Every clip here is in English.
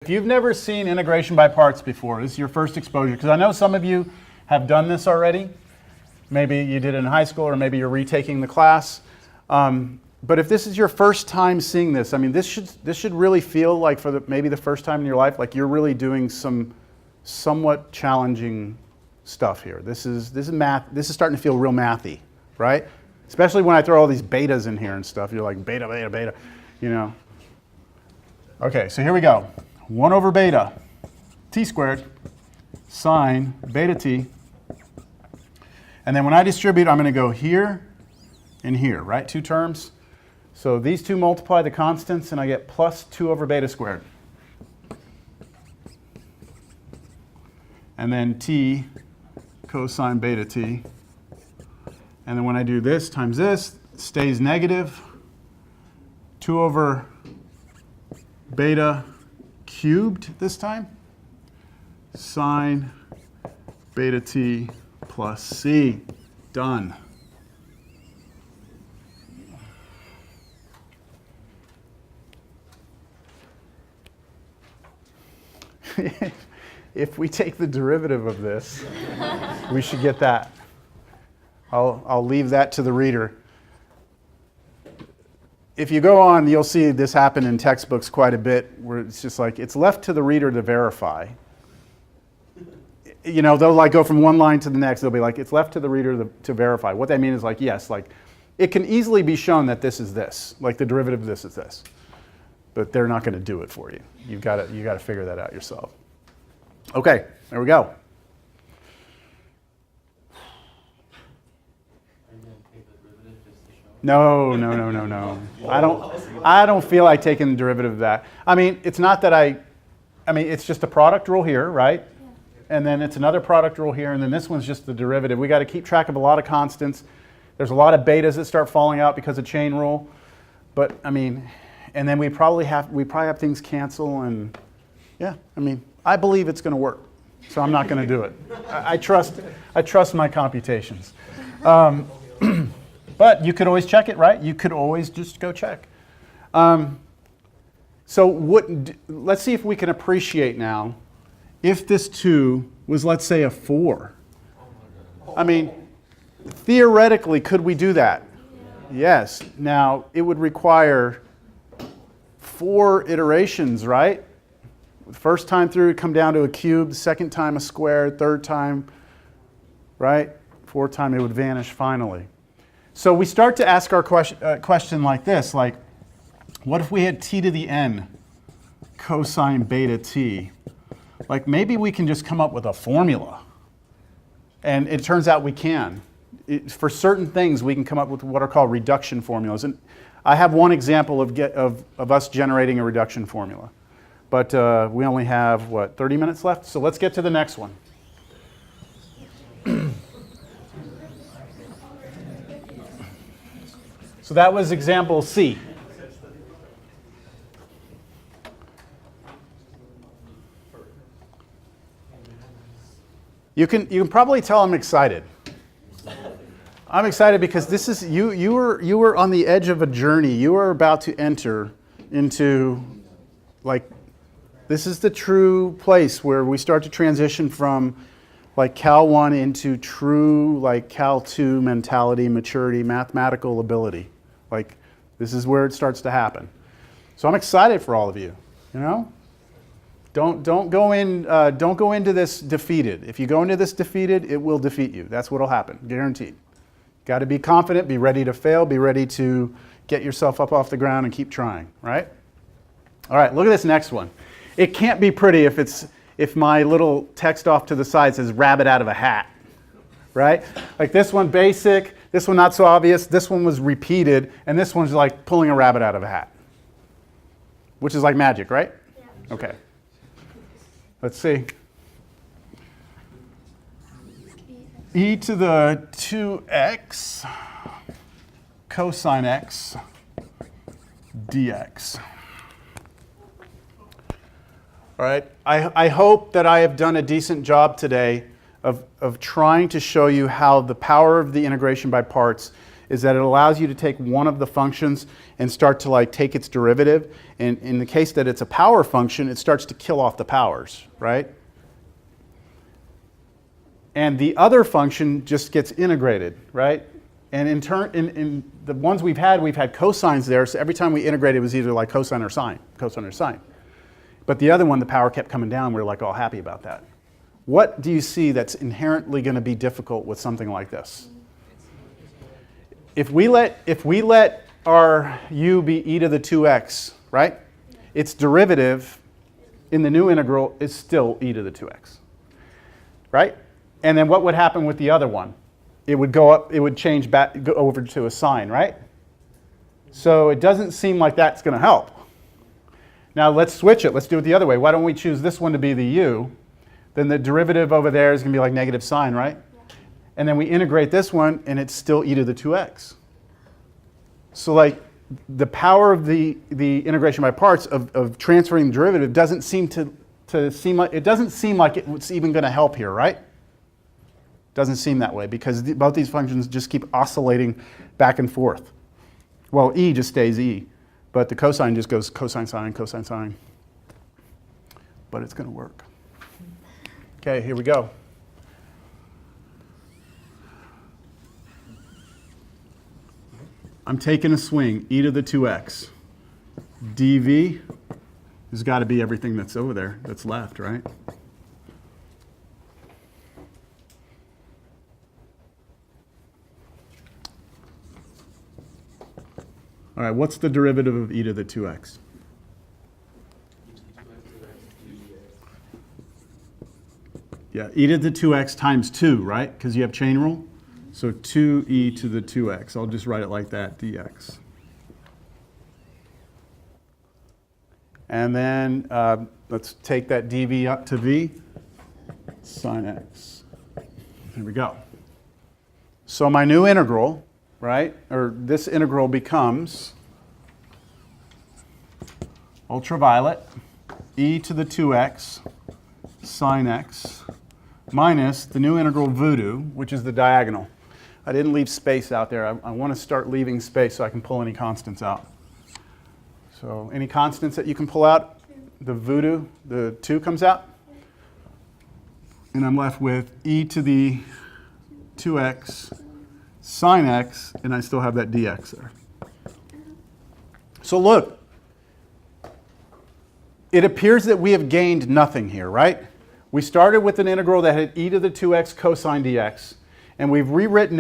If you've never seen integration by parts before, this is your first exposure, because I know some of you have done this already. Maybe you did it in high school, or maybe you're retaking the class. But if this is your first time seeing this, I mean, this should really feel like maybe the first time in your life, like you're really doing some somewhat challenging stuff here. This is math. This is starting to feel real mathy, right? Especially when I throw all these betas in here and stuff. You're like beta, beta, beta, you know. Okay, so here we go. 1 over beta t squared sine beta t. And then when I distribute, I'm going to go here and here, right? 2 terms. So these two multiply the constants, and I get plus 2 over beta squared. And then t cosine beta t. And then when I do this times this, it stays negative. 2 over beta cubed this time. Sine beta t plus c. Done. If we take the derivative of this, we should get that. I'll leave that to the reader. If you go on, you'll see this happen in textbooks quite a bit, where it's just like, it's left to the reader to verify. You know, they'll like go from one line to the next. They'll be like, it's left to the reader to verify. What they mean is like, yes, like it can easily be shown that this is this, like the derivative of this is this. But they're not going to do it for you. You got to figure that out yourself. Okay, there we go. No. I don't feel like taking the derivative of that. I mean, it's not that it's just a product rule here, right? Yeah. And then it's another product rule here, and then this one's just the derivative. We got to keep track of a lot of constants. There's a lot of betas that start falling out because of chain rule. But I mean, and then we probably have things cancel, and yeah, I mean, I believe it's going to work. So I'm not going to do it. I trust my computations. But you could always check it, right? You could always just go check. So let's see if we can appreciate now if this 2 was, let's say, a 4. I mean, theoretically, could we do that? Yes. Now, it would require 4 iterations, right? First time through, it'd come down to a cube. Second time, a square. Third time, right? Fourth time, it would vanish finally. So we start to ask our question like this, like, what if we had t to the n cosine beta t? Like, maybe we can just come up with a formula. And it turns out we can. For certain things, we can come up with what are called reduction formulas. And I have one example of us generating a reduction formula. But we only have, 30 minutes left? So let's get to the next one. So that was example C. You can probably tell I'm excited. I'm excited because this is you were on the edge of a journey. You are about to enter into, like, this is the true place where we start to transition from like Cal 1 into true like Cal 2 mentality, maturity, mathematical ability. Like, this is where it starts to happen. So I'm excited for all of you. You know, don't go into this defeated. If you go into this defeated, it will defeat you. That's what'll happen, guaranteed. Got to be confident, be ready to fail, be ready to get yourself up off the ground and keep trying. Right? All right. Look at this next one. It can't be pretty if my little text off to the side says rabbit out of a hat. Right? Like this one basic. This one not so obvious, this one was repeated, and this one's like pulling a rabbit out of a hat. Which is like magic, right? Yeah. Okay. Let's see. E to the 2x cosine x dx. All right, I hope that I have done a decent job today of trying to show you how the power of the integration by parts is that it allows you to take one of the functions and start to like take its derivative. And in the case that it's a power function, it starts to kill off the powers, right? And the other function just gets integrated, right? And in turn, in the ones we've had cosines there, so every time we integrated it was either like cosine or sine, cosine or sine. But the other one, the power kept coming down. We were like all happy about that. What do you see that's inherently going to be difficult with something like this? If we let our u be e to the 2x, right? Its derivative in the new integral is still e to the 2x, right? And then what would happen with the other one? It would go up, it would change back, go over to a sine, right? So it doesn't seem like that's going to help. Now let's switch it. Let's do it the other way. Why don't we choose this one to be the u? Then the derivative over there is going to be like negative sine, right? And then we integrate this one, and it's still e to the 2x. So like the power of the integration by parts of transferring the derivative doesn't seem to seem like it's even going to help here, right? Doesn't seem that way because both these functions just keep oscillating back and forth. Well, e just stays e, but the cosine just goes cosine sine, cosine sine. But it's going to work. Okay, here we go. I'm taking a swing, e to the 2x. dv has got to be everything that's over there, that's left, right? All right, what's the derivative of e to the 2x? Yeah, e to the 2x times 2, right? Because you have chain rule. So 2e to the 2x. I'll just write it like that, dx. And then let's take that dv up to v, sine x. Here we go. So my new integral, right, or this integral becomes ultraviolet, e to the 2x, sine x, minus the new integral voodoo, which is the diagonal. I didn't leave space out there. I want to start leaving space so I can pull any constants out. So any constants that you can pull out, the voodoo, the 2 comes out. And I'm left with e to the 2x sine x, and I still have that dx there. So look, it appears that we have gained nothing here, right? We started with an integral that had e to the 2x cosine dx, and we've rewritten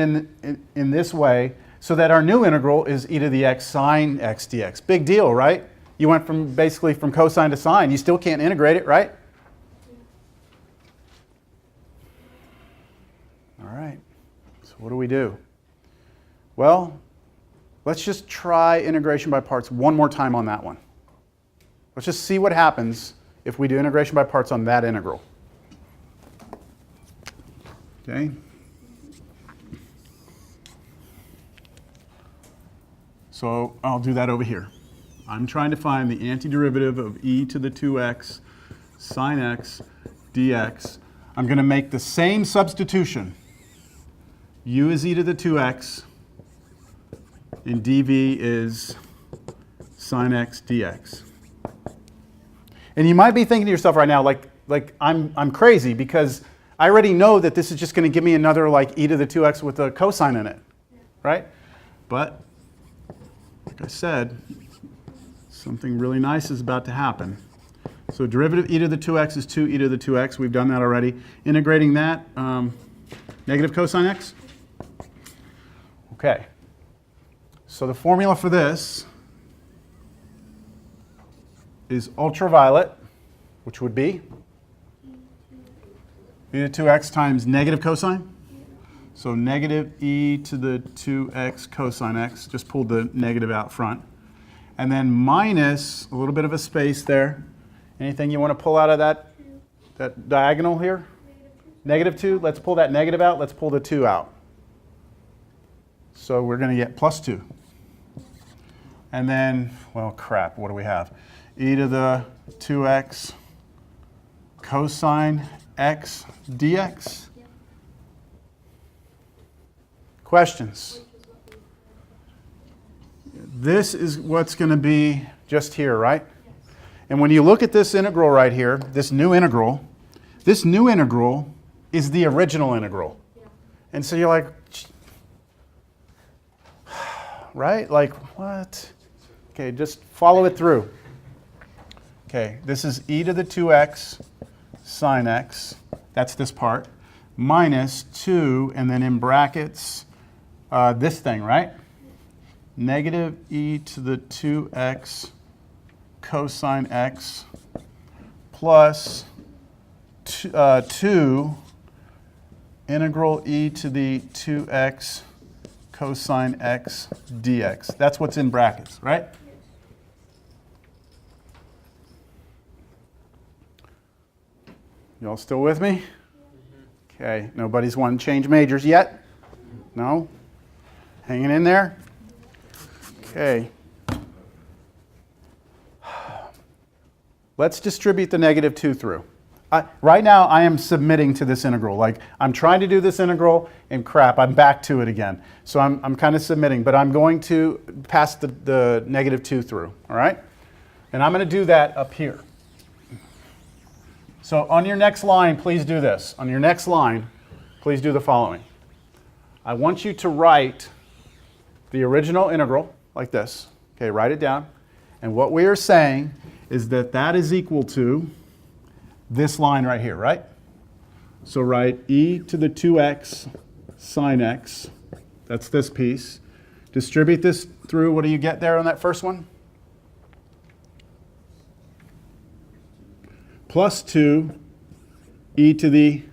in this way so that our new integral is e to the x sine x dx. Big deal, right? You went from basically from cosine to sine. You still can't integrate it, right? All right, so what do we do? Well, let's just try integration by parts one more time on that one. Let's just see what happens if we do integration by parts on that integral. Okay. So I'll do that over here. I'm trying to find the antiderivative of e to the 2x sine x dx. I'm going to make the same substitution. U is e to the 2x, and dv is sine x dx. And you might be thinking to yourself right now, like I'm crazy because I already know that this is just going to give me another like e to the 2x with a cosine in it, right? But like I said, something really nice is about to happen. So derivative e to the 2x is 2 e to the 2x. We've done that already. Integrating that, negative cosine x. Okay. So the formula for this is ultraviolet, which would be e to the 2x times negative cosine. So negative e to the 2x cosine x, just pulled the negative out front. And then minus a little bit of a space there. Anything you want to pull out of that diagonal here? Negative 2. Let's pull that negative out. Let's pull the 2 out. So we're going to get plus 2. And then, well, crap, what do we have? E to the 2x cosine x dx. Questions? this is what's going to be just here, right? And when you look at this integral right here, this new integral is the original integral. And so you're like, right? Like, what? Okay, just follow it through. Okay, this is e to the 2x sine x. That's this part. Minus 2, and then in brackets, this thing, right? Negative e to the 2x cosine x plus 2 integral e to the 2x cosine x dx. That's what's in brackets, right? Y'all still with me? Okay, nobody's wanting to change majors yet? No? Hanging in there? Okay. Let's distribute the negative 2 through. Right now, I am submitting to this integral. Like, I'm trying to do this integral, and crap, I'm back to it again. So I'm kind of submitting, but I'm going to pass the negative 2 through, all right? And I'm going to do that up here. So on your next line, please do this. On your next line, please do the following. I want you to write the original integral like this. Okay, write it down. And what we are saying is that that is equal to this line right here, right? So write e to the 2x sine x. That's this piece. Distribute this through. What do you get there on that first one? Plus 2 e to the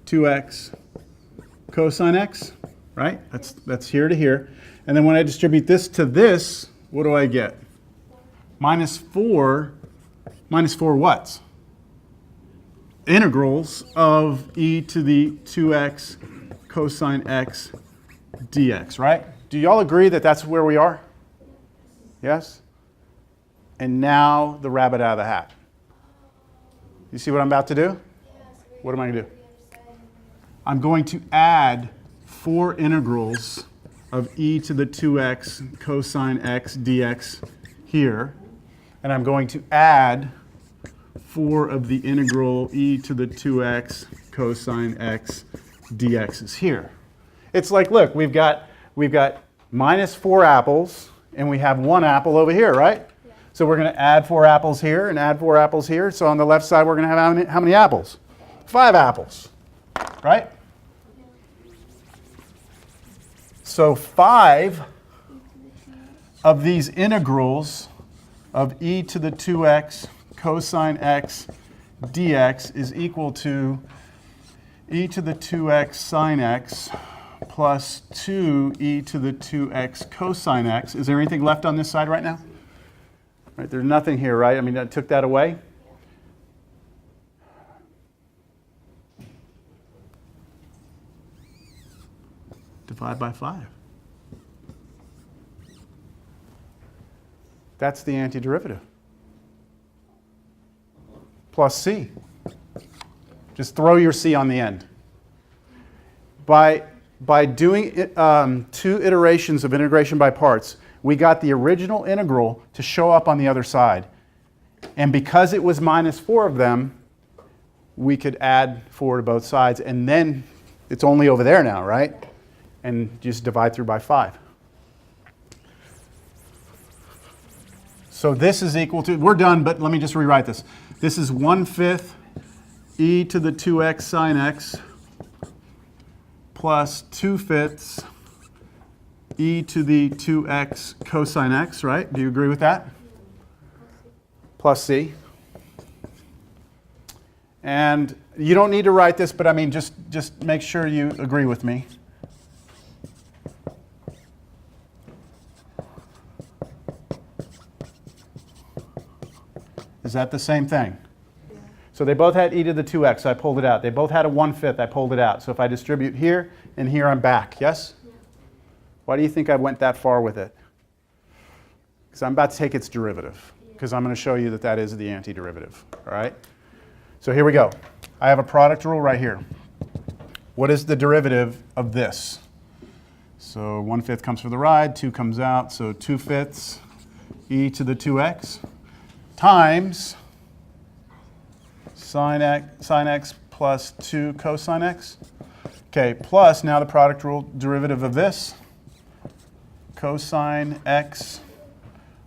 2x cosine x, right? That's here to here. And then when I distribute this to this, what do I get? Minus 4 what? Integrals of e to the 2x cosine x dx, right? Do y'all agree that that's where we are? Yes? And now the rabbit out of the hat. You see what I'm about to do? What am I going to do? I'm going to add 4 integrals of e to the 2x cosine x dx here. And I'm going to add 4 of the integral e to the 2x cosine x dx is here. It's like, look, we've got minus 4 apples, and we have 1 apple over here, right? So we're going to add 4 apples here and add 4 apples here. So on the left side, we're going to have how many apples? 5 apples, right? So 5 of these integrals of e to the 2x cosine x dx is equal to e to the 2x sine x plus 2 e to the 2x cosine x. Is there anything left on this side right now? Right, there's nothing here, right? I mean, I took that away. Divide by 5. That's the antiderivative. Plus c. Just throw your c on the end. By doing 2 iterations of integration by parts, we got the original integral to show up on the other side. And because it was minus 4 of them, we could add 4 to both sides. And then it's only over there now, right? And just divide through by 5. So this is equal to, we're done, but let me just rewrite this. This is 1/5 e to the 2x sine x plus 2/5 e to the 2x cosine x, right? Do you agree with that? Plus c. And you don't need to write this, but I mean, just make sure you agree with me. Is that the same thing? Yeah. So they both had e to the 2x, I pulled it out. They both had a 1/5, I pulled it out. So if I distribute here and here, I'm back, yes? Yeah. Why do you think I went that far with it? Because I'm about to take its derivative, because I'm going to show you that that is the antiderivative, all right? So here we go. I have a product rule right here. What is the derivative of this? So 1/5 comes for the ride, 2 comes out, so 2/5 e to the 2x times sine x plus 2 cosine x. Okay, plus now the product rule derivative of this, cosine x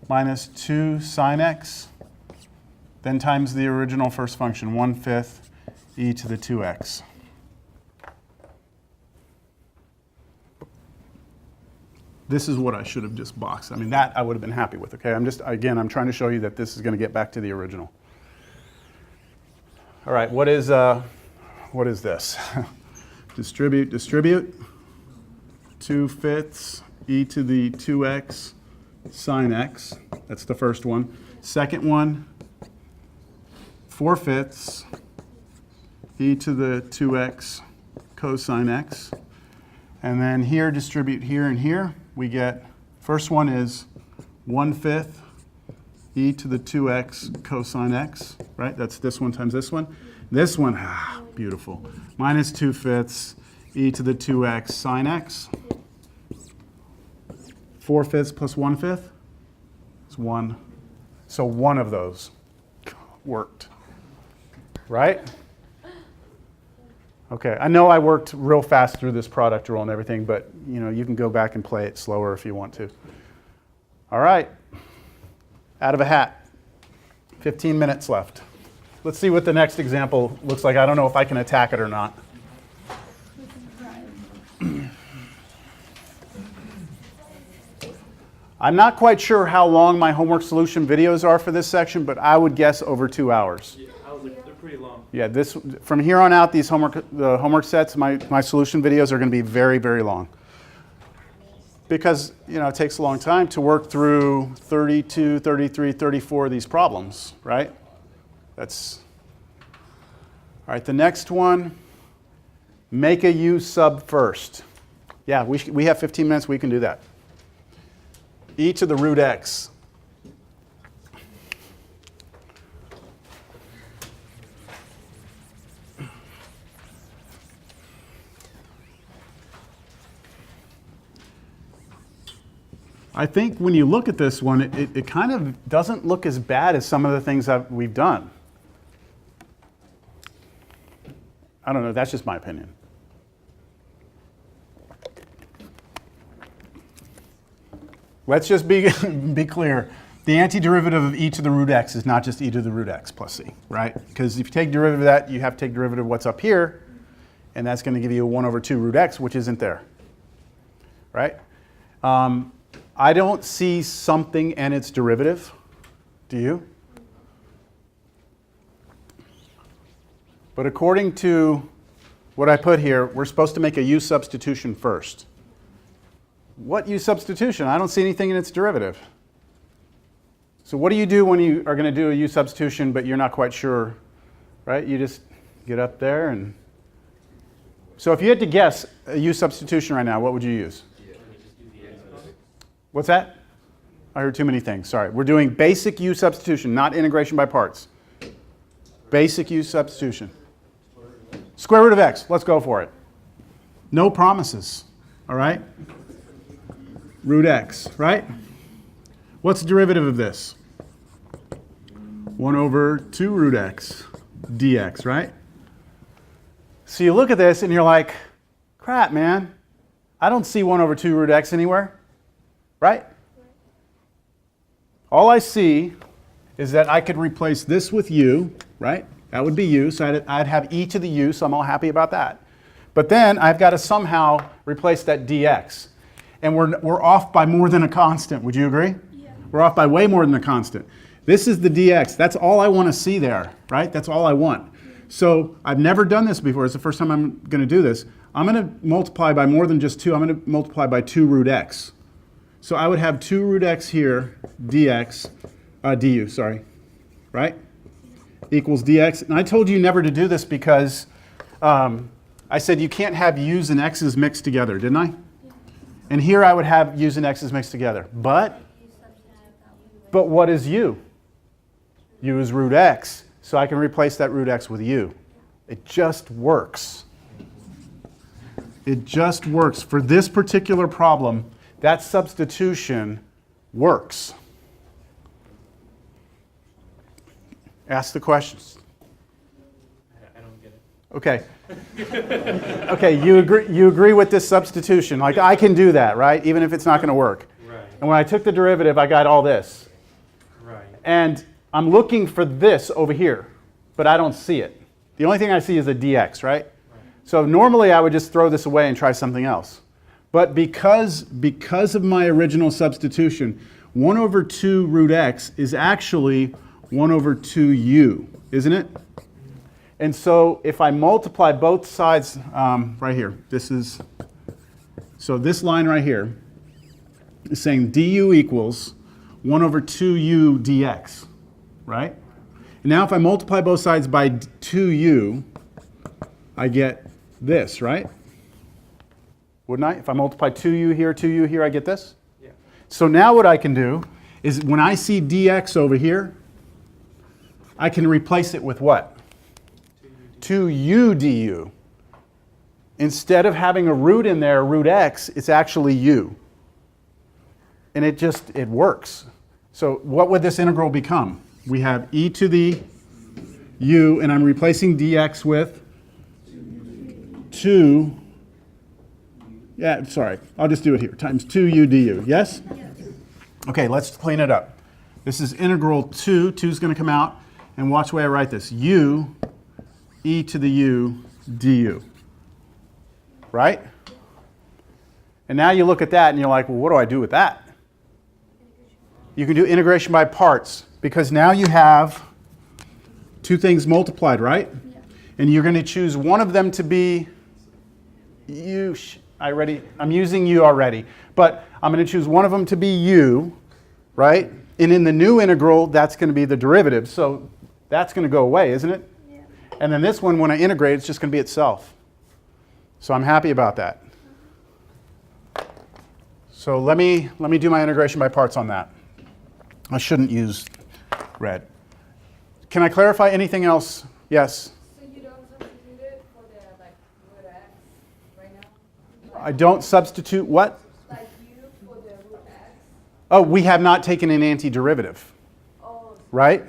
minus 2 sine x, then times the original first function, 1/5 e to the 2x. This is what I should have just boxed. I mean, that I would have been happy with, okay? I'm trying to show you that this is going to get back to the original. All right, what is this? Distribute. 2/5 e to the 2x sine x. That's the first one. Second one, 4/5 e to the 2x cosine x. And then here, distribute here and here. We get, first one is 1/5 e to the 2x cosine x, right? That's this one times this one. This one, beautiful. Minus 2/5 e to the 2x sine x. 4/5 plus 1/5 is 1. So one of those worked, right? Okay, I know I worked real fast through this product rule and everything, but you can go back and play it slower if you want to. All right, out of a hat, 15 minutes left. Let's see what the next example looks like. I don't know if I can attack it or not. I'm not quite sure how long my homework solution videos are for this section, but I would guess over 2 hours. Yeah, they're pretty long. Yeah, from here on out, the homework sets, my solution videos are going to be very, very long. Because it takes a long time to work through 32, 33, 34 of these problems, right? All right, the next one, make a U sub first. Yeah, we have 15 minutes, we can do that. E to the root x. I think when you look at this one, it kind of doesn't look as bad as some of the things that we've done. I don't know, that's just my opinion. Let's just be clear. The antiderivative of e to the root x is not just e to the root x plus c, right? Because if you take derivative of that, you have to take derivative of what's up here, and that's going to give you a 1/2 root x, which isn't there, right? I don't see something and its derivative. Do you? But according to what I put here, we're supposed to make a u substitution first. What u substitution? I don't see anything in its derivative. So what do you do when you are going to do a u substitution, but you're not quite sure, right? You just get up there and... So if you had to guess a u substitution right now, what would you use? What's that? I heard too many things. Sorry. We're doing basic u substitution, not integration by parts. Basic u substitution. Square root of x. Let's go for it. No promises. All right? Root x, right? What's the derivative of this? 1/2 root x dx, right? So you look at this and you're like, crap, man. I don't see 1/2 root x anywhere. Right? All I see is that I could replace this with u, right? That would be u, so I'd have e to the u, so I'm all happy about that. But then I've got to somehow replace that dx. And we're off by more than a constant. Would you agree? Yeah. We're off by way more than a constant. This is the dx. That's all I want to see there, right? That's all I want. So I've never done this before. It's the first time I'm going to do this. I'm going to multiply by more than just 2. I'm going to multiply by 2 root x. So I would have 2 root x here, dx, du, sorry, right? Equals dx. And I told you never to do this because I said you can't have u's and x's mixed together, didn't I? And here I would have u's and x's mixed together. But what is u? U is root x. So I can replace that root x with u. It just works. It just works. For this particular problem, that substitution works. Ask the questions. I don't get it. Okay. Okay, you agree with this substitution. Like, I can do that, right? Even if it's not going to work. Right. And when I took the derivative, I got all this. Right. And I'm looking for this over here, but I don't see it. The only thing I see is a dx, right? So normally I would just throw this away and try something else. But because of my original substitution, 1 over 2 root x is actually 1 over 2u, isn't it? And so if I multiply both sides right here, so this line right here is saying du equals 1 over 2u dx, right? And now if I multiply both sides by 2u, I get this, right? Wouldn't I? If I multiply 2u here, I get this? Yeah. So now what I can do is when I see dx over here, I can replace it with what? 2u du. Instead of having a root in there, root x, it's actually u. And it works. So what would this integral become? We have e to the u, and I'm replacing dx with 2, I'll just do it here, times 2u du, yes? Okay, let's clean it up. This is integral 2 is going to come out, and watch the way I write this, u e to the u du, right? And now you look at that and you're like, well, what do I do with that? You can do integration by parts, because now you have two things multiplied, right? Yeah. And you're going to choose one of them to be u. I'm using u already, but I'm going to choose one of them to be u, right? And in the new integral, that's going to be the derivative. So that's going to go away, isn't it? Yeah. And then this one, when I integrate, it's just going to be itself. So I'm happy about that. So let me do my integration by parts on that. I shouldn't use red. Can I clarify anything else? Yes? So you don't substitute it for the root x right now? I don't substitute what? Like u for the root x? Oh, we have not taken an antiderivative. Oh. Right?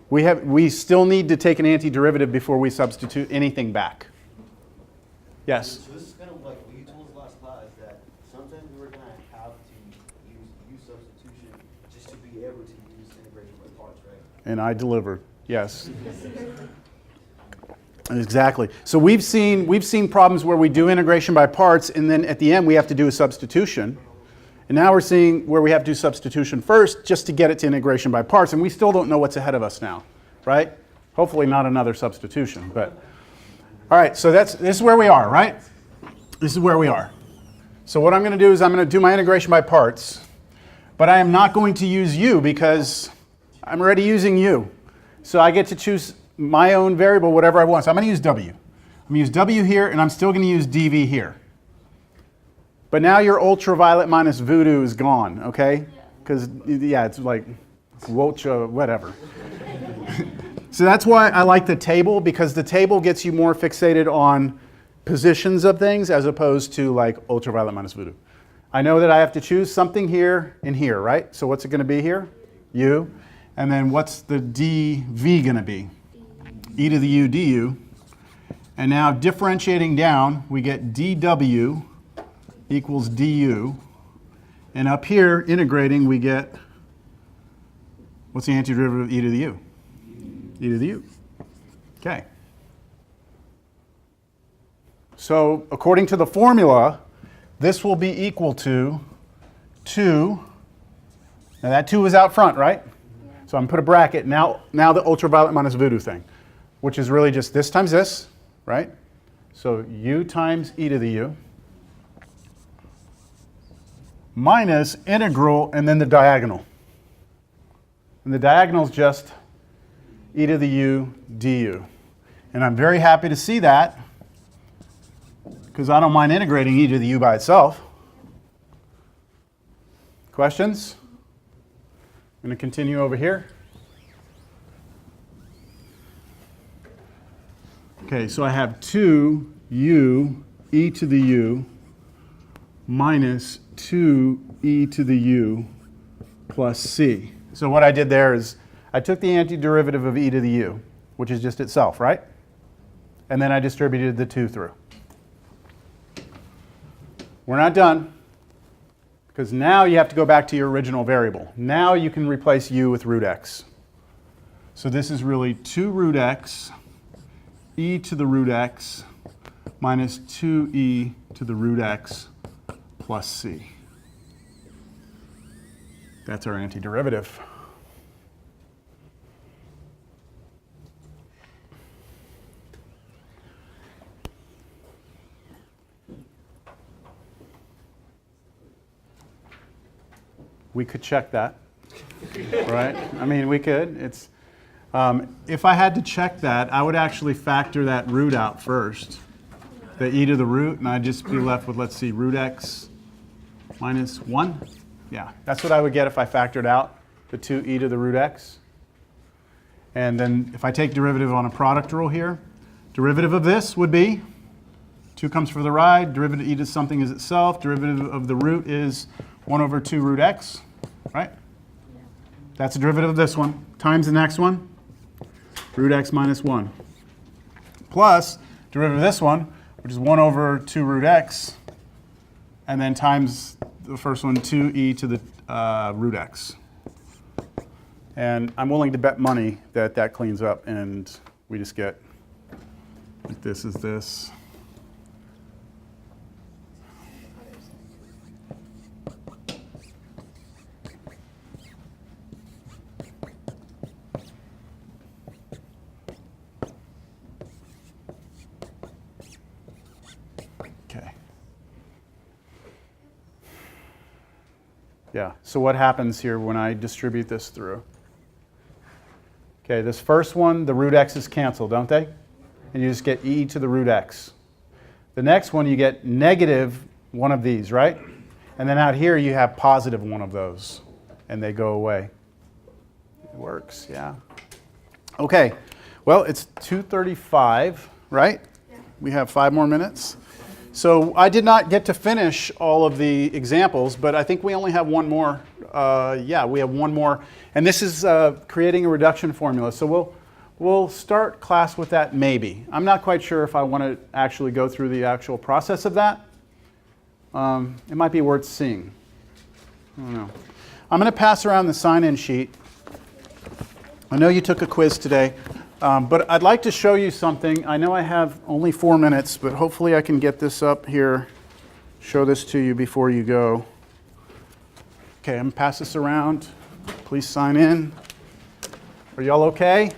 We still need to take an antiderivative before we substitute anything back. Yes? So this is kind of like what you told us last class, that sometimes we're going to have to use u substitution just to be able to use integration by parts, right? And I delivered. Yes. Exactly. So we've seen problems where we do integration by parts, and then at the end we have to do a substitution. And now we're seeing where we have to do substitution first just to get it to integration by parts, and we still don't know what's ahead of us now, right? Hopefully not another substitution, but all right, so this is where we are, right? This is where we are. So what I'm going to do is I'm going to do my integration by parts, but I am not going to use u because I'm already using u. So I get to choose my own variable, whatever I want. So I'm going to use w. I'm going to use w here, and I'm still going to use dv here. But now your ultraviolet minus voodoo is gone, okay? Because, yeah, it's like Wolcha, whatever. So that's why I like the table, because the table gets you more fixated on positions of things as opposed to like ultraviolet minus voodoo. I know that I have to choose something here and here, right? So what's it going to be here? U. And then what's the dv going to be? E to the u du. And now differentiating down, we get dw equals du. And up here, integrating, we get, what's the antiderivative of e to the u? E to the u. Okay. So according to the formula, this will be equal to 2. Now that 2 is out front, right? Yeah. So I'm going to put a bracket. Now the ultraviolet minus voodoo thing, which is really just this times this, right? So u times e to the u minus integral and then the diagonal. And the diagonal is just e to the u du. And I'm very happy to see that because I don't mind integrating e to the u by itself. Questions? I'm going to continue over here. Okay, so I have 2u e to the u minus 2e to the u plus c. So what I did there is I took the antiderivative of e to the u, which is just itself, right? And then I distributed the 2 through. We're not done, because now you have to go back to your original variable. Now you can replace u with root x. So this is really 2 root x, e to the root x, minus 2e to the root x plus c. That's our antiderivative. We could check that, right? I mean, we could. It's, if I had to check that, I would actually factor that root out first, the e to the root, and I'd just be left with, let's see, root x minus 1. Yeah, that's what I would get if I factored out the 2e to the root x. And then if I take derivative on a product rule here, derivative of this would be 2 comes for the ride, derivative e to something is itself, derivative of the root is 1 over 2 root x, right? That's the derivative of this one, times the next one, root x minus 1. Plus derivative of this one, which is 1 over 2 root x, and then times the first one, 2e to the root x. And I'm willing to bet money that that cleans up and we just get, like this is this. Yeah, so what happens here when I distribute this through? Okay, this first one, the root x's cancel, don't they? And you just get e to the root x. The next one, you get negative one of these, right? And then out here, you have positive one of those, and they go away. It works, yeah. Okay, well, it's 2:35, right? Yeah. We have 5 more minutes. So I did not get to finish all of the examples, but I think we only have one more. Yeah, we have one more. And this is creating a reduction formula. So we'll start class with that maybe. I'm not quite sure if I want to actually go through the actual process of that. It might be worth seeing. I don't know. I'm going to pass around the sign-in sheet. I know you took a quiz today. But I'd like to show you something. I know I have only 4 minutes, but hopefully I can get this up here, show this to you before you go. Okay, I'm going to pass this around. Please sign in. Are y'all okay?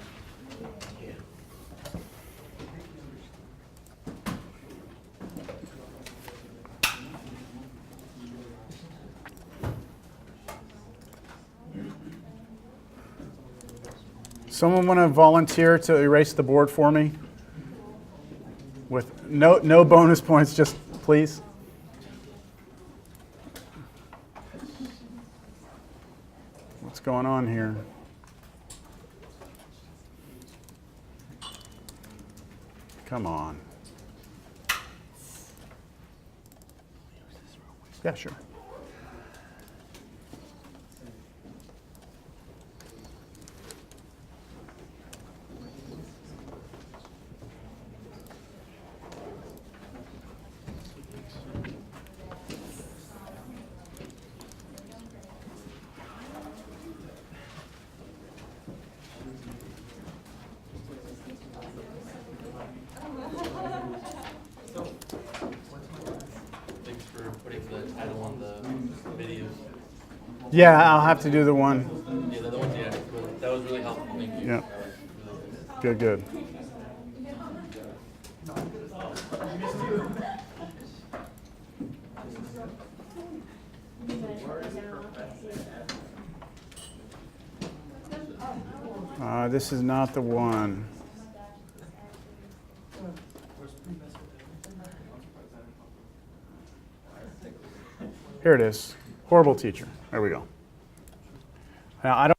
Someone want to volunteer to erase the board for me? With no bonus points, just please. What's going on here? Come on. Yeah, sure. Yeah, I'll have to do the one. Yeah, the other one, yeah. That was really helpful. Thank you. Yeah. Good, good. This is not the one. Here it is. Horrible teacher. There we go. Now, I don't